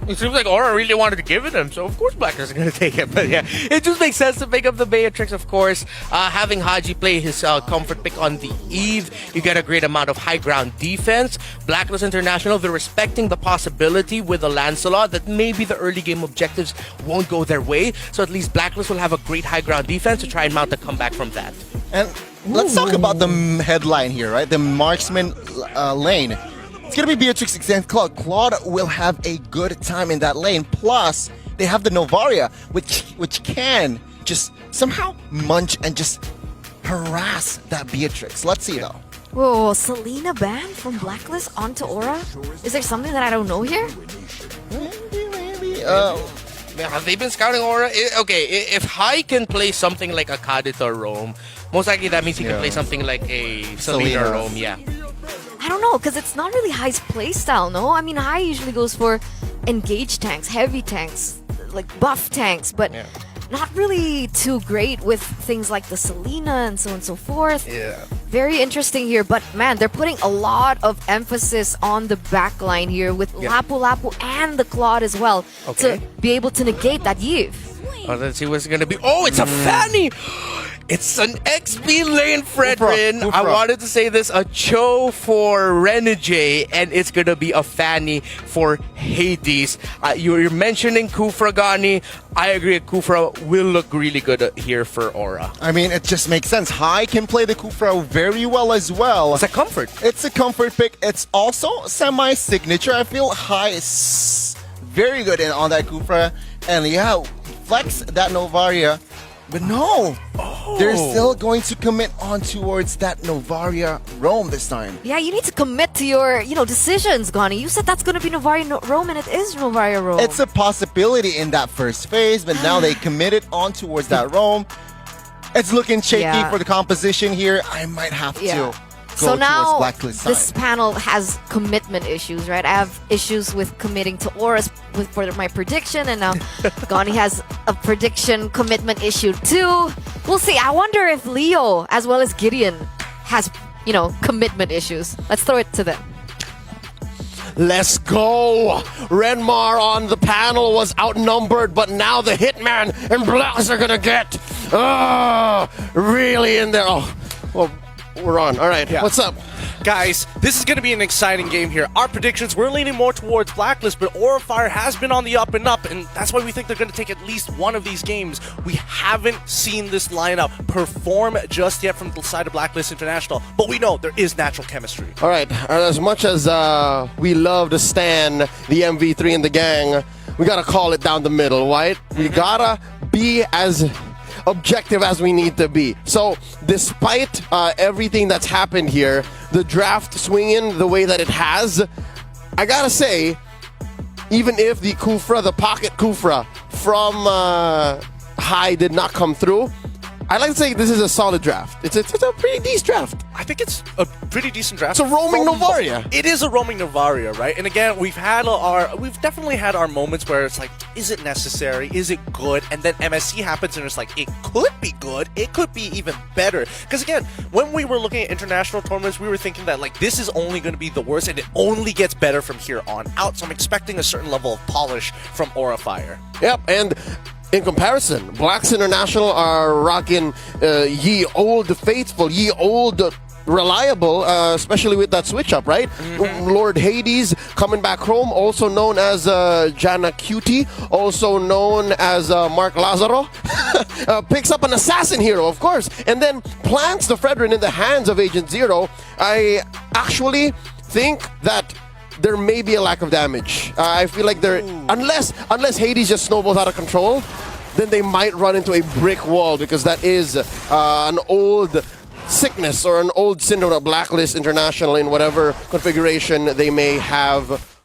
It seems like Aura really wanted to give it him, so of course Blacklist is going to take it. But yeah, it just makes sense to pick up the Beatrix, of course. Having Haji play his comfort pick on the Eve, you get a great amount of high ground defense. Blacklist International, they're respecting the possibility with the Lancelot that maybe the early game objectives won't go their way. So at least Blacklist will have a great high ground defense to try and mount a comeback from that. And let's talk about the headline here, right? The marksman lane. It's going to be Beatrix against Claude. Claude will have a good time in that lane. Plus, they have the Novaria, which can just somehow munch and just harass that Beatrix. Let's see, though. Whoa, Selena banned from Blacklist onto Aura? Is there something that I don't know here? Maybe. Have they been scouting Aura? Okay, if Hai can play something like a Kadita Roam, most likely that means he can play something like a Selena Roam, yeah. I don't know, because it's not really Hai's playstyle, no? I mean, Hai usually goes for engaged tanks, heavy tanks, like buff tanks, but not really too great with things like the Selena and so on and so forth. Yeah. Very interesting here, but man, they're putting a lot of emphasis on the backline here with Lapu Lapu and the Claude as well to be able to negate that Yiv. Oh, let's see what's going to be. Oh, it's a Fanny! It's an XP lane, Fredrin. I wanted to say this, a Cho for Renegade, and it's going to be a Fanny for Hades. You're mentioning Kufra, Gani. I agree, Kufra will look really good here for Aura. I mean, it just makes sense. Hai can play the Kufra very well as well. It's a comfort. It's a comfort pick. It's also semi-signature. I feel Hai is very good on that Kufra. And yeah, flex that Novaria. But no, they're still going to commit on towards that Novaria Roam this time. Yeah, you need to commit to your, decisions, Gani. You said that's going to be Novaria Roam, and it is Novaria Roam. It's a possibility in that first phase, but now they committed on towards that Roam. It's looking shaky for the composition here. I might have to go now Blacklist side. This panel has commitment issues, right? I have issues with committing to Aura's for my prediction, and now Gani has a prediction commitment issue too. We'll see. I wonder if Leo as well as Gideon has, commitment issues. Let's throw it to them. Let's go! Renmar on the panel was outnumbered, but now the Hitman and Blacklist are gonna get really in there. Oh, well, we're on. All right, what's up? Guys, this is going to be an exciting game here. Our predictions, we're leaning more towards Blacklist, but Aura Fire has been on the up and up, and that's why we think they're going to take at least one of these games. We haven't seen this lineup perform just yet from the side of Blacklist International, but we know there is natural chemistry. All right, as much as we love to stand the MV3 and the gang, we got to call it down the middle, right? We got to be as objective as we need to be. So despite everything that's happened here, the draft swinging the way that it has, I gotta say, even if the Kufra, the pocket Kufra from Hai did not come through, I like to say this is a solid draft. It's a pretty decent draft. I think it's a pretty decent draft. It's a roaming Novaria. It is a roaming Novaria, right? And again, we've definitely had our moments where it's like, is it necessary? Is it good? And then MSC happens and it's like, it could be good. It could be even better. Because again, when we were looking at international tournaments, we were thinking that like this is only going to be the worst and it only gets better from here on out. So I'm expecting a certain level of polish from Aura Fire. Yep, and in comparison, Blacks International are rocking ye old faithful, ye old reliable, especially with that switch up, right? Lord Hades coming back home, also known as Jana Cutie, also known as Mark Lazaro, picks up an assassin hero, of course, and then plants the Fredrin in the hands of Agent Zero. I actually think that there may be a lack of damage. I feel like unless Hades just snowballs out of control, then they might run into a brick wall, because that is an old sickness or an old syndrome of Blacklist International in whatever configuration they may have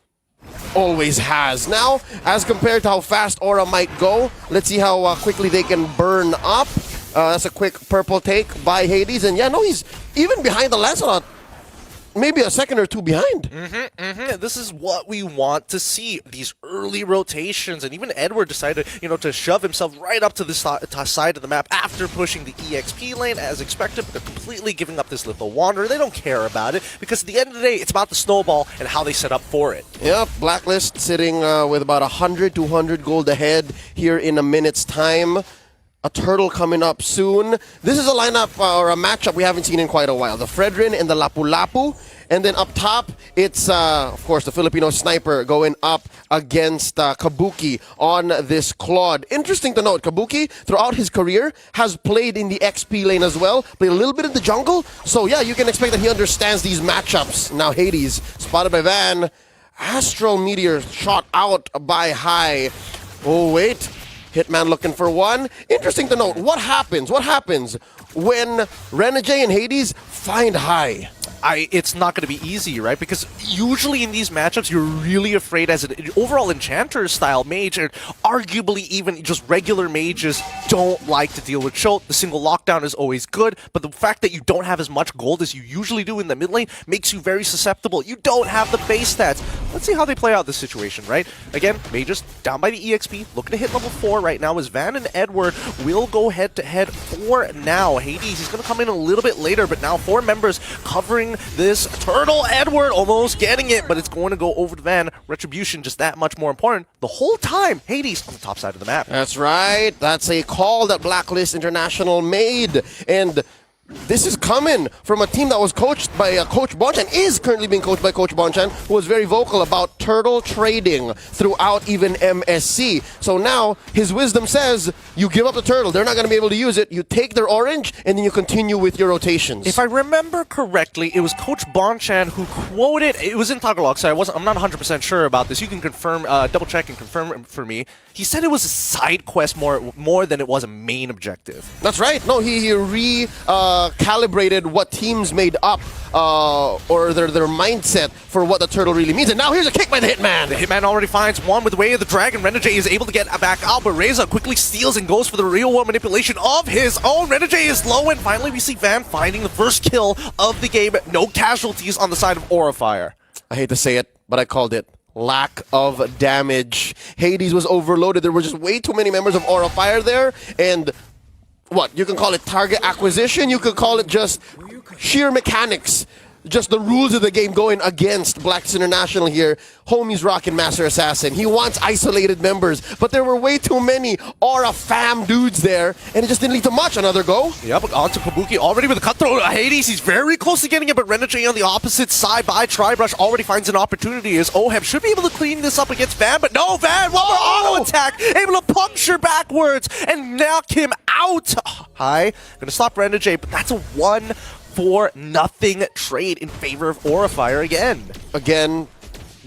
always has. Now, as compared to how fast Aura might go, let's see how quickly they can burn up. That's a quick purple take by Hades, and yeah, no, he's even behind the Lancelot. maybe a second or two behind. This is what we want to see. These early rotations, and even Edward decided, to shove himself right up to the side of the map after pushing the EXP lane as expected, but they're completely giving up this Little Wanderer. They don't care about it because at the end of the day, it's about the snowball and how they set up for it. Yep, Blacklist sitting with about 100, 200 gold ahead here in a minute's time. A turtle coming up soon. This is a lineup or a matchup we haven't seen in quite a while. The Fredrin and the Lapu-Lapu. And then up top, it's, of course, the Filipino sniper going up against Kabuki on this Claude. Interesting to note, Kabuki, throughout his career, has played in the XP lane as well. Played a little bit in the jungle. So, yeah, you can expect that he understands these matchups. Now, Hades, spotted by Van. Astral Meteor shot out by High. Oh, wait. Hitman looking for one. Interesting to note, what happens when Renegade and Hades find High? It's not going to be easy, right? Because usually in these matchups, you're really afraid as an overall Enchanter-style mage, and arguably even just regular mages don't like to deal with Chote. The single lockdown is always good, but the fact that you don't have as much gold as you usually do in the mid lane makes you very susceptible. You don't have the base stats. Let's see how they play out this situation, right? Again, mages down by the EXP, looking to hit level 4 right now as Van and Edward will go head-to-head for now. Hades, he's going to come in a little bit later, but now 4 members covering this turtle. Edward almost getting it, but it's going to go over to Van. Retribution just that much more important. The whole time, Hades on the top side of the map. That's right. That's a call that Blacklist International made. And this is coming from a team that was coached by Coach Bonchan, is currently being coached by Coach Bonchan, who was very vocal about turtle trading throughout even MSC. So now his wisdom says, you give up the turtle, they're not going to be able to use it, you take their orange, and then you continue with your rotations. If I remember correctly, it was Coach Bonchan who quoted, it was in Tagalog, so I'm not 100% sure about this. You can confirm, double check and confirm for me. He said it was a side quest more than it was a main objective. That's right. No, he calibrated what teams made up or their mindset for what the turtle really means. And now here's a kick by the Hitman. The Hitman already finds one with the Way of the Dragon. Renegade is able to get back out, but Reza quickly steals and goes for the real world manipulation of his own. Renegade is low, and finally we see Van finding the first kill of the game. No casualties on the side of Aura Fire. I hate to say it, but I called it. Lack of damage. Hades was overloaded. There were just way too many members of Aura Fire there, and what? You can call it target acquisition, you could call it just sheer mechanics. Just the rules of the game going against Blacklist International here. Homie's rocking Master Assassin. He wants isolated members, but there were way too many Aura fam dudes there, and it just didn't lead to much. Another go. Yep, on to Kabuki already with a cutthroat. Hades, he's very close to getting it, but Renegade on the opposite side by Tribrush already finds an opportunity as Oheb should be able to clean this up against Van, but no, Van, one more auto attack, able to puncture backwards and knock him out. High, gonna stop Renegade, but that's a 1-for-nothing trade in favor of Aura Fire again. Again,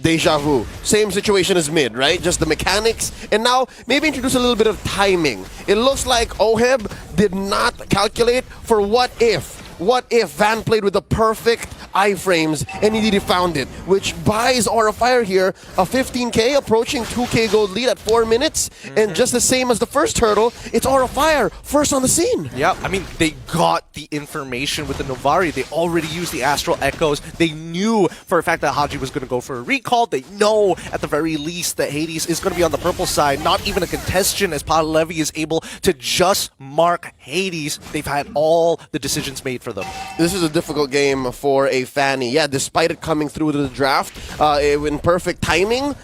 deja vu. Same situation as mid, right? Just the mechanics, and now maybe introduce a little bit of timing. It looks like Oheb did not calculate for what if Van played with the perfect iframes and he found it, which buys Aura Fire here a 15k, approaching 2k gold lead at 4 minutes, and just the same as the first hurdle, it's Aura Fire first on the scene. Yeah, I mean, they got the information with the Novari. They already used the Astral Echoes. They knew for a fact that Haji was going to go for a recall. They know at the very least that Hades is going to be on the purple side. Not even a contestant, as Padalevi is able to just mark Hades. They've had all the decisions made for them. This is a difficult game for a Fanny. Yeah, despite it coming through to the draft in perfect timing,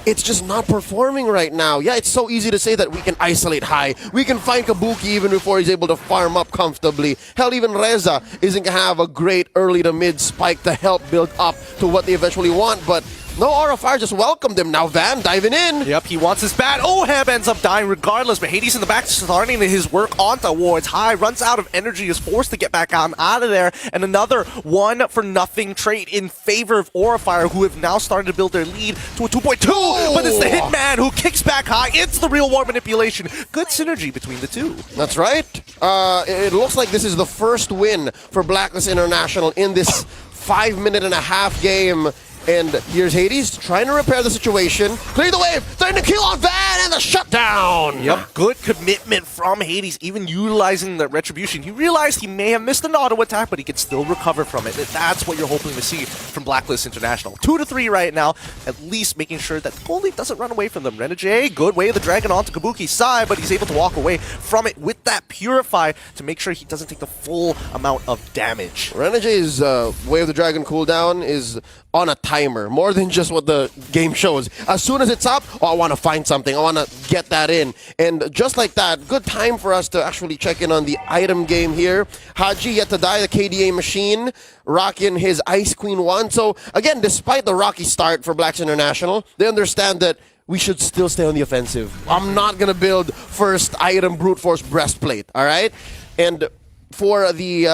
it's just not performing right now. Yeah, it's so easy to say that we can isolate High. We can find Kabuki even before he's able to farm up comfortably. Hell, even Reza isn't going to have a great early to mid spike to help build up to what they eventually want, but no, Aura Fire just welcomed him. Now Van diving in. Yep, he wants his bat. Oheb ends up dying regardless, but Hades in the back starting his work on towards High. Runs out of energy, is forced to get back out of there. And another 1-for-nothing trade in favor of Aura Fire, who have now started to build their lead to a 2.2. But it's the Hitman who kicks back High. It's the real war manipulation. Good synergy between the two. That's right. It looks like this is the first win for Blacklist International in this 5.5-minute game. And here's Hades trying to repair the situation. Clear the wave, trying to kill on Van, and the shutdown. Yep, good commitment from Hades, even utilizing the retribution. He realized he may have missed an auto attack, but he could still recover from it. That's what you're hoping to see from Blacklist International. 2-3 right now, at least making sure that Gold Leaf doesn't run away from them. Renegade, good way of the dragon onto Kabuki's side, but he's able to walk away from it with that Purify to make sure he doesn't take the full amount of damage. Renegade's way of the dragon cooldown is on a timer, more than just what the game shows. As soon as it's up, oh, I want to find something. I want to get that in. And just like that, good time for us to actually check in on the item game here. Haji yet to die, the KDA machine, rocking his Ice Queen 1. So again, despite the rocky start for Blacks International, they understand that we should still stay on the offensive. I'm not going to build first item brute force breastplate, all right? And for the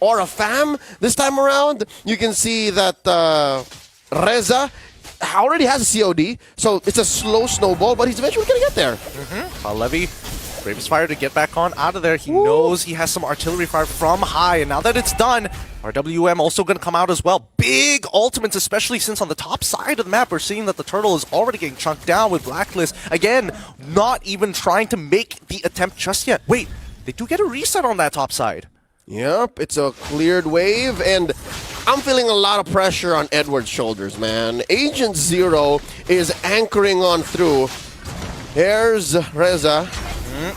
Aura Fam this time around, you can see that Reza already has a COD, so it's a slow snowball, but he's eventually going to get there. Levy, Bravest Fire to get back on out of there. He knows he has some artillery fire from high, and now that it's done, RWM also going to come out as well. Big ultimates, especially since on the top side of the map, we're seeing that the turtle is already getting chunked down with Blacklist. Again, not even trying to make the attempt just yet. Wait, they do get a reset on that top side. Yep, it's a cleared wave, and I'm feeling a lot of pressure on Edward's shoulders, man. Agent Zero is anchoring on through. Here's Reza,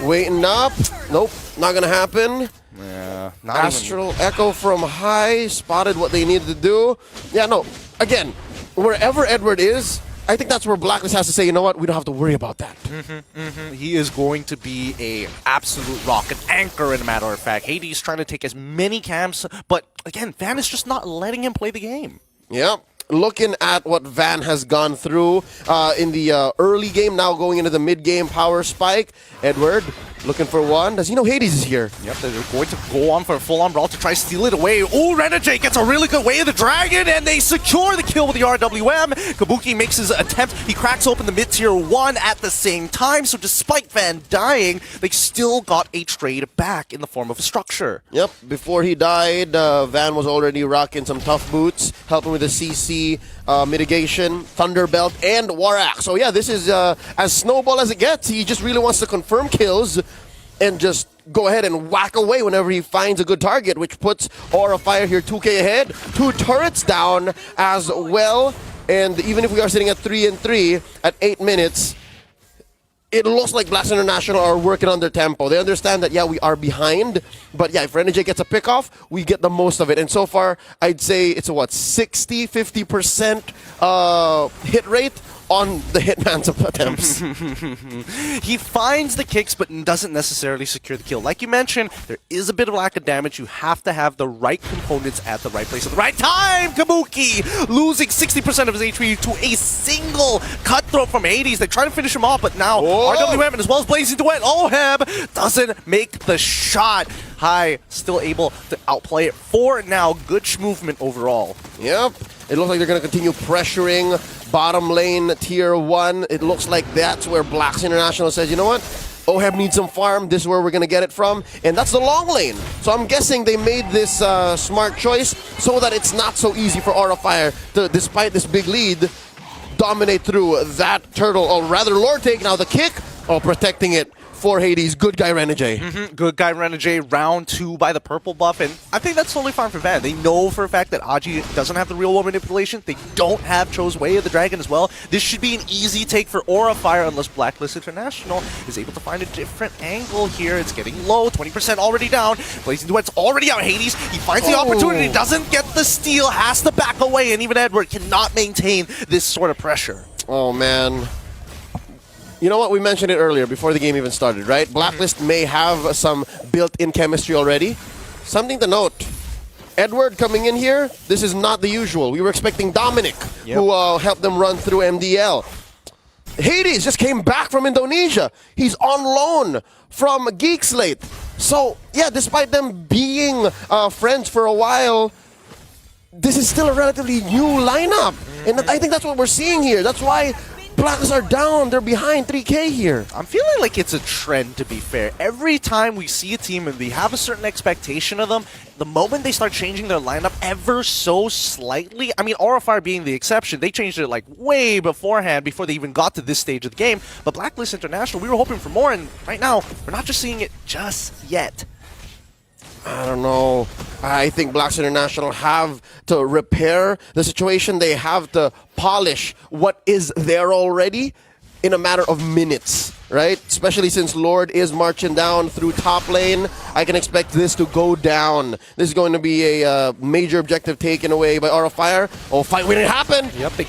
waiting up. Nope, not gonna happen. Yeah, Astral Echo from high, spotted what they needed to do. Yeah, no, again, wherever Edward is, I think that's where Blacklist has to say, you know what, we don't have to worry about that. He is going to be a absolute rock, an anchor in a matter of fact. Hades trying to take as many camps, but again, Van is just not letting him play the game. Yep. Looking at what Van has gone through in the early game, now going into the mid-game power spike. Edward looking for one. Does he know Hades is here? Yep, they're going to go on for a full-on brawl to try to steal it away. Oh, Renegade gets a really good way of the dragon, and they secure the kill with the RWM. Kabuki makes his attempt. He cracks open the mid-tier 1 at the same time, so despite Van dying, they still got a trade back in the form of a structure. Yep, before he died, Van was already rocking some tough boots, helping with the CC mitigation, Thunderbelt, and War Axe. So yeah, this is as snowball as it gets. He just really wants to confirm kills and just go ahead and whack away whenever he finds a good target, which puts Aura Fire here 2k ahead. 2 turrets down as well. And even if we are sitting at 3-3 at 8 minutes, it looks like Blacks International are working on their tempo. They understand that, yeah, we are behind. But yeah, if Renegade gets a pick-off, we get the most of it. And so far, I'd say it's a, 50% hit rate on the Hitman's attempts. He finds the kicks, but doesn't necessarily secure the kill. Like you mentioned, there is a bit of lack of damage. You have to have the right components at the right place at the right time. Kabuki losing 60% of his HP to a single cutthroat from Hades. They try to finish him off, but now RWM and as well as Blazing Duet, Oheb doesn't make the shot. High still able to outplay it for now. Good movement overall. Yep. It looks like they're going to continue pressuring bottom lane tier 1. It looks like that's where Blacks International says, you know what? Oheb needs some farm. This is where we're going to get it from. And that's the long lane. So I'm guessing they made this smart choice so that it's not so easy for Aura Fire to, despite this big lead, dominate through that turtle. Or rather, Lord take now the kick. Oh, protecting it for Hades. Good guy Renegade. Good guy Renegade, round 2 by the purple buff, and I think that's totally fine for Van. They know for a fact that Aji doesn't have the real world manipulation. They don't have Cho's Way of the Dragon as well. This should be an easy take for Aura Fire unless Blacklist International is able to find a different angle here. It's getting low, 20% already down. Blazing Duet's already out. Hades, he finds the opportunity, doesn't get the steal, has to back away, and even Edward cannot maintain this sort of pressure. Oh, man. You know what? We mentioned it earlier before the game even started, right? Blacklist may have some built-in chemistry already. Something to note. Edward coming in here, this is not the usual. We were expecting Dominic, who helped them run through MDL. Hades just came back from Indonesia. He's on loan from Geek Slate. So, yeah, despite them being friends for a while, this is still a relatively new lineup. And I think that's what we're seeing here. That's why Blacklist are down. They're behind 3K here. I'm feeling like it's a trend, to be fair. Every time we see a team and we have a certain expectation of them, the moment they start changing their lineup ever so slightly, I mean, Aura Fire being the exception, they changed it like way beforehand, before they even got to this stage of the game. But Blacklist International, we were hoping for more, and right now, we're not just seeing it just yet. I don't know. I think Blacklist International have to repair the situation. They have to polish what is there already in a matter of minutes, right? Especially since Lord is marching down through top lane. I can expect this to go down. This is going to be a major objective taken away by Aura Fire. Oh, fight when it happened! Yep, they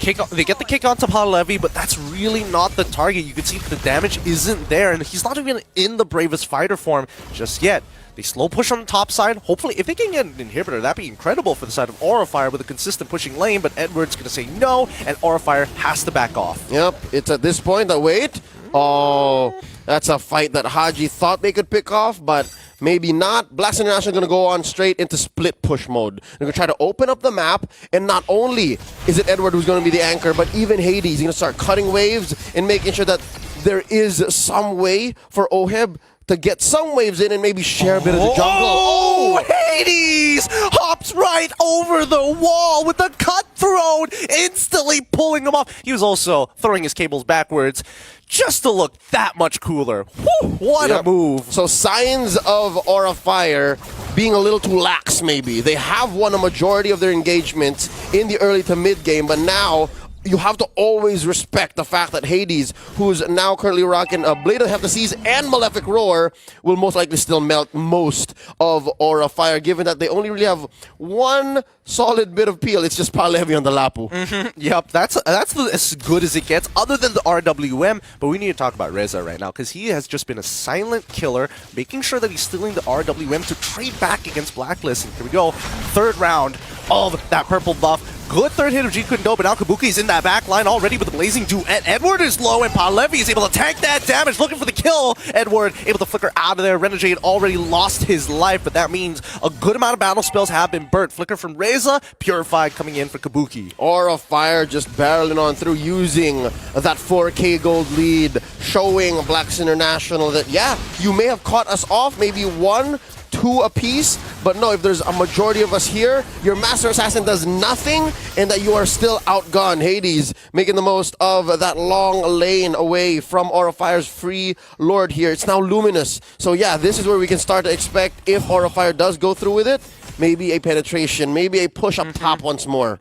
get the kick onto Palevi, but that's really not the target. You can see the damage isn't there, and he's not even in the bravest fighter form just yet. They slow push on the top side. Hopefully, if they can get an inhibitor, that'd be incredible for the side of Aura Fire with a consistent pushing lane, but Edward's going to say no, and Aura Fire has to back off. Yep, it's at this point that wait. Oh, that's a fight that Haji thought they could pick off, but maybe not. Blacklist International going to go on straight into split push mode. They're going to try to open up the map, and not only is it Edward who's going to be the anchor, but even Hades. He's going to start cutting waves and making sure that there is some way for Oheb to get some waves in and maybe share a bit of the jungle. Oh, Hades hops right over the wall with a cutthroat, instantly pulling him off. He was also throwing his cables backwards just to look that much cooler. Whew, what a move. So signs of Aura Fire being a little too lax maybe. They have won a majority of their engagements in the early to mid game, but now you have to always respect the fact that Hades, who's now currently rocking a Blade of the Seas and Malefic Roar, will most likely still melt most of Aura Fire, given that they only really have one solid bit of peel. It's just Palevi on the Lapu. Yep, that's as good as it gets, other than the RWM. But we need to talk about Reza right now, because he has just been a silent killer, making sure that he's stealing the RWM to trade back against Blacklist. And here we go, third round of that purple buff. Good third hit of Jeet Kune Do, but now Kabuki's in that back line already with the Blazing Duet. Edward is low, and Palevi is able to tank that damage, looking for the kill. Edward able to flicker out of there. Renegade already lost his life, but that means a good amount of battle spells have been burnt. Flicker from Reza, Purified coming in for Kabuki. Aura Fire just barreling on through, using that 4K gold lead, showing Blacklist International that, yeah, you may have caught us off, maybe 1-2 apiece, but no, if there's a majority of us here, your Master Assassin does nothing, and that you are still outgunned. Hades making the most of that long lane away from Aura Fire's free Lord here. It's now Luminous. So yeah, this is where we can start to expect, if Aura Fire does go through with it, maybe a penetration, maybe a push up top once more.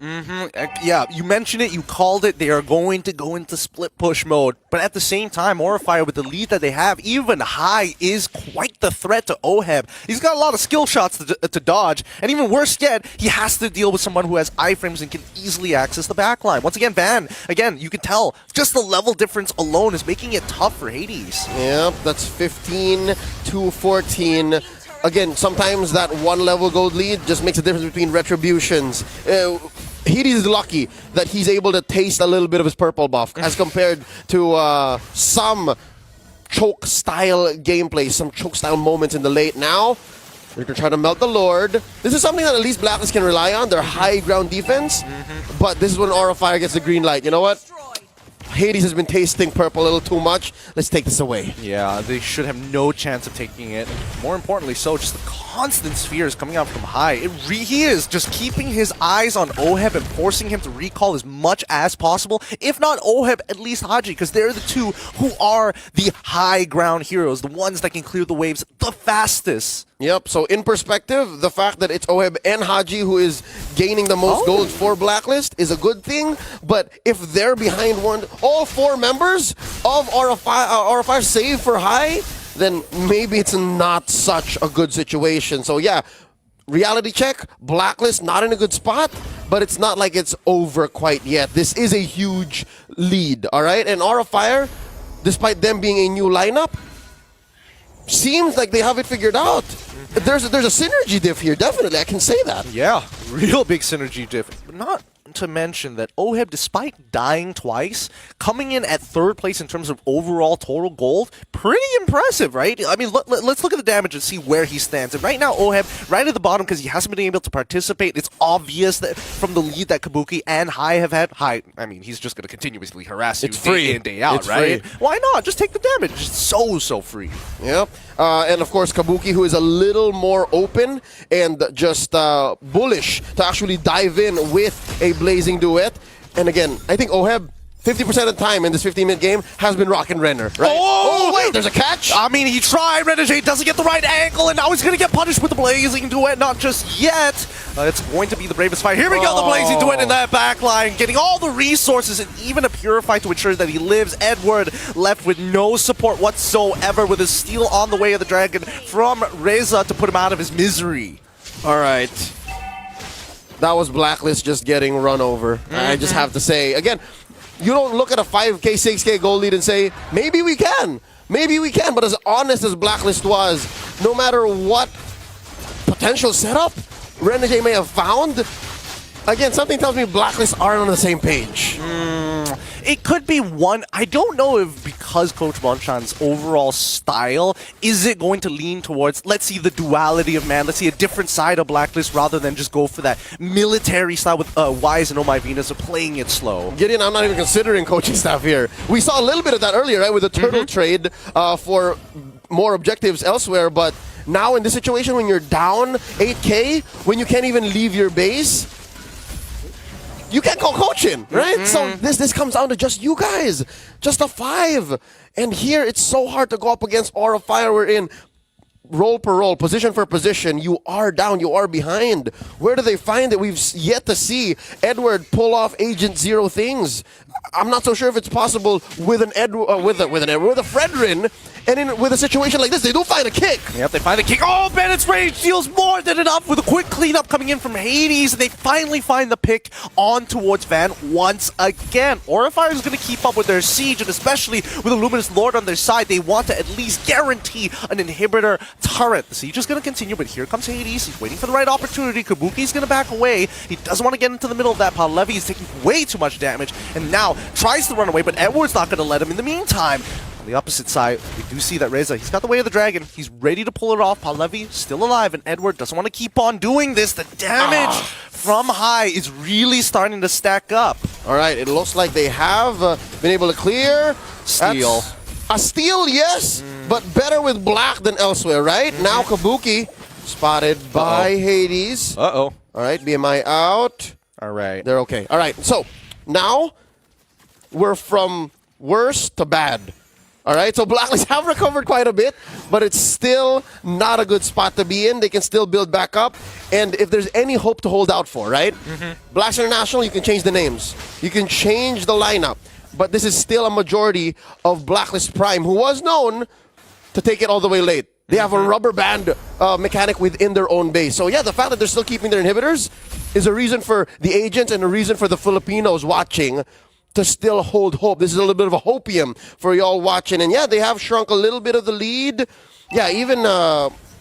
Yeah, you mentioned it, you called it. They are going to go into split push mode. But at the same time, Aura Fire, with the lead that they have, even high, is quite the threat to Oheb. He's got a lot of skill shots to dodge. And even worse yet, he has to deal with someone who has iframes and can easily access the backline. Once again, Van, again, you can tell, just the level difference alone is making it tough for Hades. Yep, that's 15 to 14. Again, sometimes that one level gold lead just makes a difference between retributions. Hades is lucky that he's able to taste a little bit of his purple buff as compared to some choke style gameplay, some choke style moments in the late. Now, they're going to try to melt the Lord. This is something that at least Blacklist can rely on, their high ground defense. But this is when Aura Fire gets the green light. You know what? Hades has been tasting purple a little too much. Let's take this away. Yeah, they should have no chance of taking it. More importantly so, just the constant spheres coming out from high. He is just keeping his eyes on Oheb and forcing him to recall as much as possible. If not Oheb, at least Haji, because they're the two who are the high ground heroes, the ones that can clear the waves the fastest. Yep, so in perspective, the fact that it's Oheb and Haji who is gaining the most golds for Blacklist is a good thing, but if they're behind all four members of Aura Fire save for high, then maybe it's not such a good situation. So yeah, reality check, Blacklist not in a good spot, but it's not like it's over quite yet. This is a huge lead, all right? And Aura Fire, despite them being a new lineup, seems like they have it figured out. There's a synergy diff here, definitely. I can say that. Yeah, real big synergy diff. But not to mention that OHEB, despite dying twice, coming in at 3rd place in terms of overall total gold, pretty impressive, right? I mean, let's look at the damage and see where he stands. And right now, OHEB, right at the bottom, because he hasn't been able to participate, it's obvious that from the lead that Kabuki and Hai have had. Hai, I mean, he's just going to continuously harass you day in, day out, It's right? free. Why not? Just take the damage. It's so free. Yep. And of course, Kabuki, who is a little more open and just bullish to actually dive in with a blazing duet. And again, I think OHEB, 50% of the time in this 15-minute game, has been rocking Renner, right? Oh! Wait, there's a catch? I mean, he tried, Renegade doesn't get the right angle, and now he's going to get punished with the Blazing Duet. Not just yet. It's going to be the bravest fight. Here we go, the Blazing Duet in that back line, getting all the resources and even a Purify to ensure that he lives. Edward left with no support whatsoever, with his steal on the way of the Dragon from Reza to put him out of his misery. All right. That was Blacklist just getting run over. I just have to say, again, you don't look at a 5K, 6K goal lead and say, maybe we can. Maybe we can. But as honest as Blacklist was, no matter what potential setup Renegade may have found, again, something tells me Blacklist aren't on the same page. It could be one. I don't know if because Coach Bonchan's overall style, is it going to lean towards, let's see the duality of man, let's see a different side of Blacklist rather than just go for that military style with Wise and Oh My Venus of playing it slow. Gideon, I'm not even considering coaching staff here. We saw a little bit of that earlier, right, with the turtle trade for more objectives elsewhere, but now in this situation when you're down 8K, when you can't even leave your base, you can't go coaching, right? So this comes down to just you guys, just a 5. And here it's so hard to go up against Aura Fire. We're in role per role, position for position. You are down, you are behind. Where do they find it? We've yet to see Edward pull off Agent Zero things. I'm not so sure if it's possible with an Edward, with a Fredrin, and with a situation like this, they do find a kick. Yep, they find the kick. Oh, Bennett's range deals more than enough with a quick cleanup coming in from Hades, and they finally find the pick on towards Van once again. Aura Fire is going to keep up with their siege, and especially with a Luminous Lord on their side, they want to at least guarantee an inhibitor turret. The siege is going to continue, but here comes Hades. He's waiting for the right opportunity. Kabuki's going to back away. He doesn't want to get into the middle of that pile. Levy is taking way too much damage, and now tries to run away, but Edward's not going to let him. In the meantime, on the opposite side, we do see that Reza, he's got the way of the dragon. He's ready to pull it off. Palevi still alive, and Edward doesn't want to keep on doing this. The damage from Hai is really starting to stack up. All right, it looks like they have been able to clear. Steal. A steal, yes, but better with Black than elsewhere, right? Now Kabuki spotted by Hades. Uh-oh. All right, BMI out. All right. They're okay. All right, so now we're from worse to bad. All right, so Blacklist have recovered quite a bit, but it's still not a good spot to be in. They can still build back up, and if there's any hope to hold out for, right? Blacks International, you can change the names. You can change the lineup, but this is still a majority of Blacklist Prime, who was known to take it all the way late. They have a rubber band mechanic within their own base. So yeah, the fact that they're still keeping their inhibitors is a reason for the agents and a reason for the Filipinos watching to still hold hope. This is a little bit of a hopium for y'all watching. And yeah, they have shrunk a little bit of the lead. Yeah, even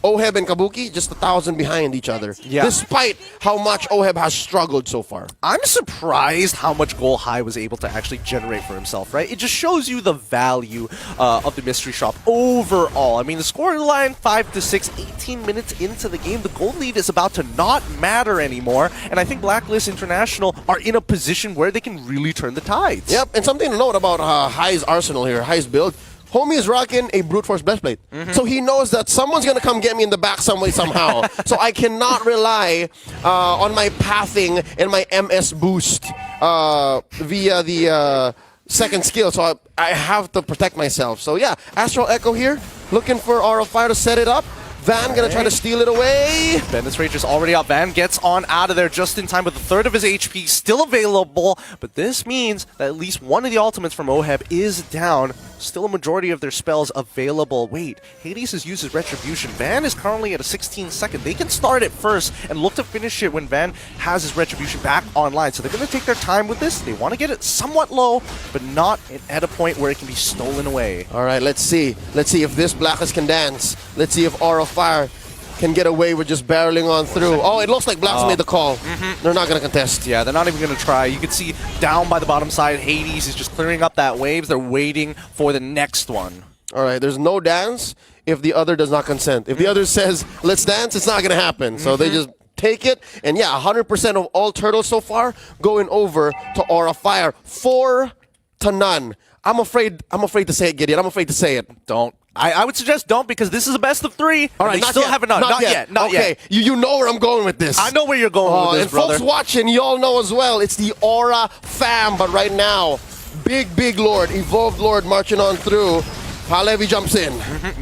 OHEB and Kabuki, just 1,000 behind each other. Yeah. Despite how much OHEB has struggled so far. I'm surprised how much goal Hai was able to actually generate for himself, right? It just shows you the value of the mystery shop overall. I mean, the scoring line 5-6, 18 minutes into the game, the goal lead is about to not matter anymore, and I think Blacklist International are in a position where they can really turn the tides. Yep, and something to note about Hai's arsenal here, Hai's build. Homie is rocking a brute force breastplate. So he knows that someone's going to come get me in the back some way, somehow. So I cannot rely on my pathing and my MS boost via the second skill. So I have to protect myself. So yeah, Astral Echo here, looking for Aura Fire to set it up. Van gonna try to steal it away. Bendis Rage is already out. Van gets on out of there just in time with a third of his HP still available. But this means that at least one of the ultimates from OHEB is down. Still a majority of their spells available. Wait, Hades has used his Retribution. Van is currently at a 16-second. They can start it first and look to finish it when Van has his Retribution back online. So they're going to take their time with this. They want to get it somewhat low, but not at a point where it can be stolen away. All right, let's see. Let's see if this Blacklist can dance. Let's see if Aura Fire can get away with just barreling on through. Oh, it looks like Blacks made the call. They're not going to contest. Yeah, they're not even going to try. You can see down by the bottom side, Hades is just clearing up that waves. They're waiting for the next one. All right, there's no dance if the other does not consent. If the other says, let's dance, it's not going to happen. So they just take it. And yeah, 100% of all turtles so far going over to Aura Fire. 4-0. I'm afraid to say it, Gideon. I'm afraid to say it. Don't. I would suggest don't, because this is a best of 3. All right, they still haven't done. Not yet. Not okay, yet. You know where I'm going with this. I know where you're going with this, and brother. folks watching, you all know as well. It's the Aura fam, but right now, big Lord, Evolved Lord marching on through. Palevi jumps in.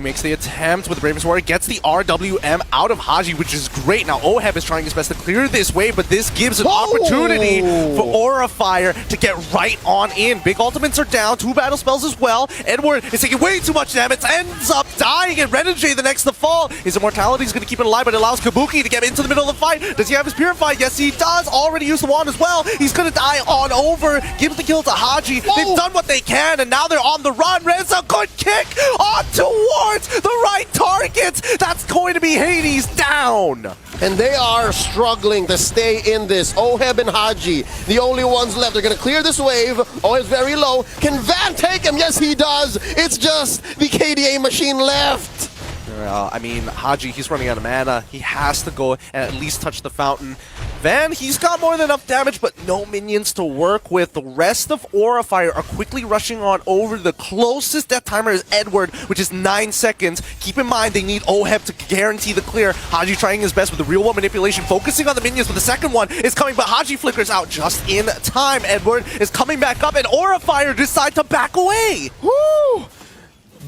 Makes the attempt with Raven's Warrior, gets the RWM out of Haji, which is great. Now Oheb is trying his best to clear this wave, but this gives an opportunity for Aura Fire to get right on in. Big ultimates are down, 2 battle spells as well. Edward is taking way too much damage, ends up dying, and Renegade the next to fall. His immortality is going to keep it alive, but it allows Kabuki to get into the middle of the fight. Does he have his Purify? Yes, he does. Already used the wand as well. He's going to die on over. Gives the kill to Haji. They've done what they can, and now they're on the run. Reza, good kick on towards the right targets. That's going to be Hades down. And they are struggling to stay in this. Oheb and Haji, the only ones left. They're going to clear this wave. Oheb's very low. Can Van take him? Yes, he does. It's just the KDA machine left. I mean, Haji, he's running out of mana. He has to go and at least touch the fountain. Van, he's got more than enough damage, but no minions to work with. The rest of Aura Fire are quickly rushing on over. The closest death timer is Edward, which is 9 seconds. Keep in mind, they need Oheb to guarantee the clear. Haji trying his best with the real-world manipulation, focusing on the minions, but the second one is coming, but Haji flickers out just in time. Edward is coming back up, and Aura Fire decide to back away. Woo!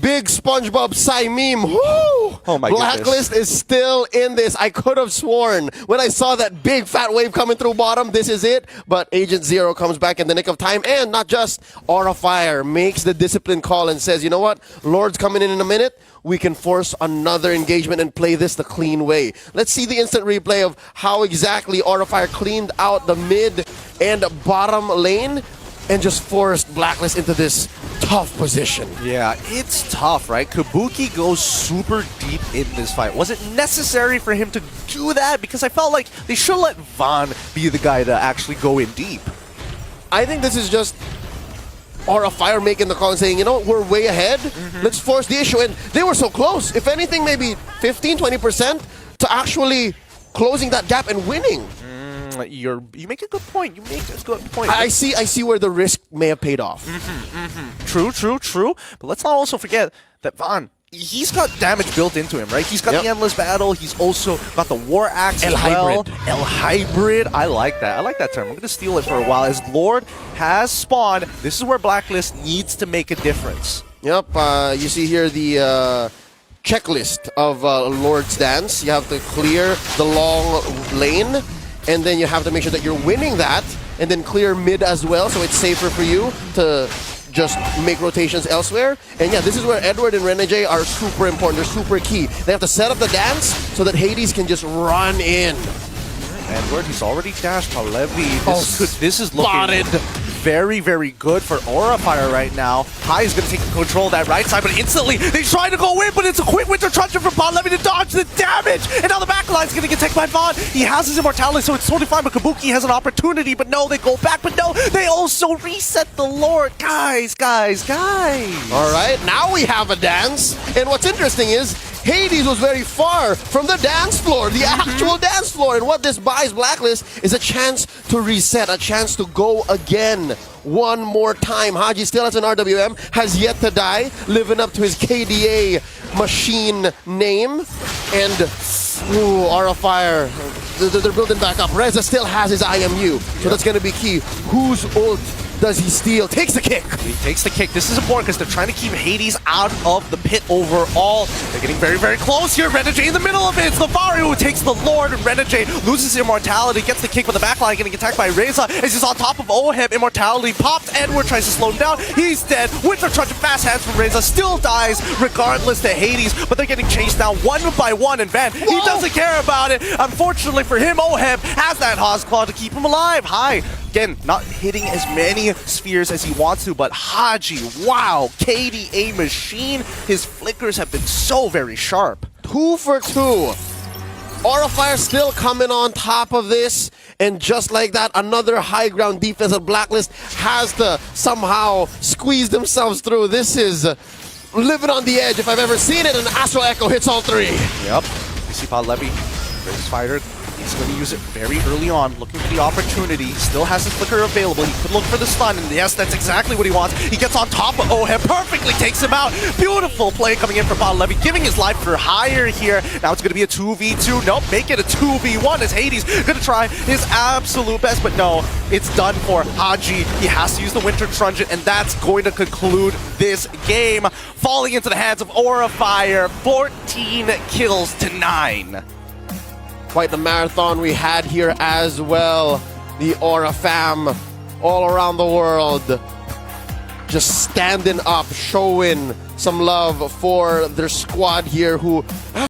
Big SpongeBob Psy meme. Woo! Oh my Blacklist is still in this. I could have sworn when I saw that big fat wave coming through bottom, this is it. But Agent Zero comes back in the nick of time. And not just Aura Fire makes the discipline call and says, you know what? Lord's coming in a minute. We can force another engagement and play this the clean way. Let's see the instant replay of how exactly Aura Fire cleaned out the mid and bottom lane and just forced Blacklist into this tough position. Yeah, it's tough, right? Kabuki goes super deep in this fight. Was it necessary for him to do that? Because I felt like they should let Vaughn be the guy to actually go in deep. I think this is just Aura Fire making the call and saying, you know what, we're way ahead. Let's force the issue. And they were so close. If anything, maybe 15-20% to actually closing that gap and winning. You make a good point. You make a good point. I see where the risk may have paid off. True. But let's not also forget that Vaughn, he's got damage built into him, right? He's got the Endless Battle. He's also got the War Axe as well. El Hybrid. I like that. I like that term. I'm going to steal it for a while. As Lord has spawned, this is where Blacklist needs to make a difference. Yep. You see here the checklist of Lord's dance. You have to clear the long lane, and then you have to make sure that you're winning that, and then clear mid as well, so it's safer for you to just make rotations elsewhere. And yeah, this is where Edward and Renegade are super important. They're super key. They have to set up the dance so that Hades can just run in. Edward, he's already dashed Palevi. This is looking very, very good for Aura Fire right now. Hai is going to take control of that right side, but instantly they try to go in, but it's a quick winter truncheon from Palevi to dodge the damage. And now the backline is going to get taken by Vaughn. He has his immortality, so it's totally fine, but Kabuki has an opportunity, but no, they go back, but no, they also reset the Lord. Guys. All right, now we have a dance. And what's interesting is Hades was very far from the dance floor, the actual dance floor. And what this buys Blacklist is a chance to reset, a chance to go again one more time. Haji still has an RWM, has yet to die, living up to his KDA machine name. And Aura Fire, they're building back up. Reza still has his IMU, so that's going to be key. Whose ult does he steal? Takes the kick. He takes the kick. This is important because they're trying to keep Hades out of the pit overall. They're getting very, very close here. Renegade in the middle of it. It's Lavari who takes the Lord, and Renegade loses immortality, gets the kick with the backline, getting attacked by Reza. As he's on top of Oheb. Immortality popped. Edward tries to slow him down. He's dead. Winter Truncheon fast hands from Reza. Still dies regardless to Hades, but they're getting chased down one by one, and Van, he doesn't care about it. Unfortunately for him, Oheb has that Haas Claw to keep him alive. Hai, again, not hitting as many spheres as he wants to, but Haji, wow, KDA machine. His flickers have been so very sharp. 2 for 2. Aura Fire still coming on top of this. And just like that, another high ground defense of Blacklist has to somehow squeeze themselves through. This is living on the edge if I've ever seen it. And Astral Echo hits all three. Yep. You see Levy, Race Fighter. He's going to use it very early on, looking for the opportunity. Still has his flicker available. He could look for the stun, and yes, that's exactly what he wants. He gets on top of Ohem, perfectly takes him out. Beautiful play coming in from Levy, giving his life for higher here. Now it's going to be a 2v2. Nope, make it a 2v1 as Hades going to try his absolute best, but no, it's done for Haji. He has to use the Winter Truncheon, and that's going to conclude this game. Falling into the hands of Aura Fire, 14 kills to 9. Quite the marathon we had here as well. The Aura fam all around the world just standing up, showing some love for their squad here who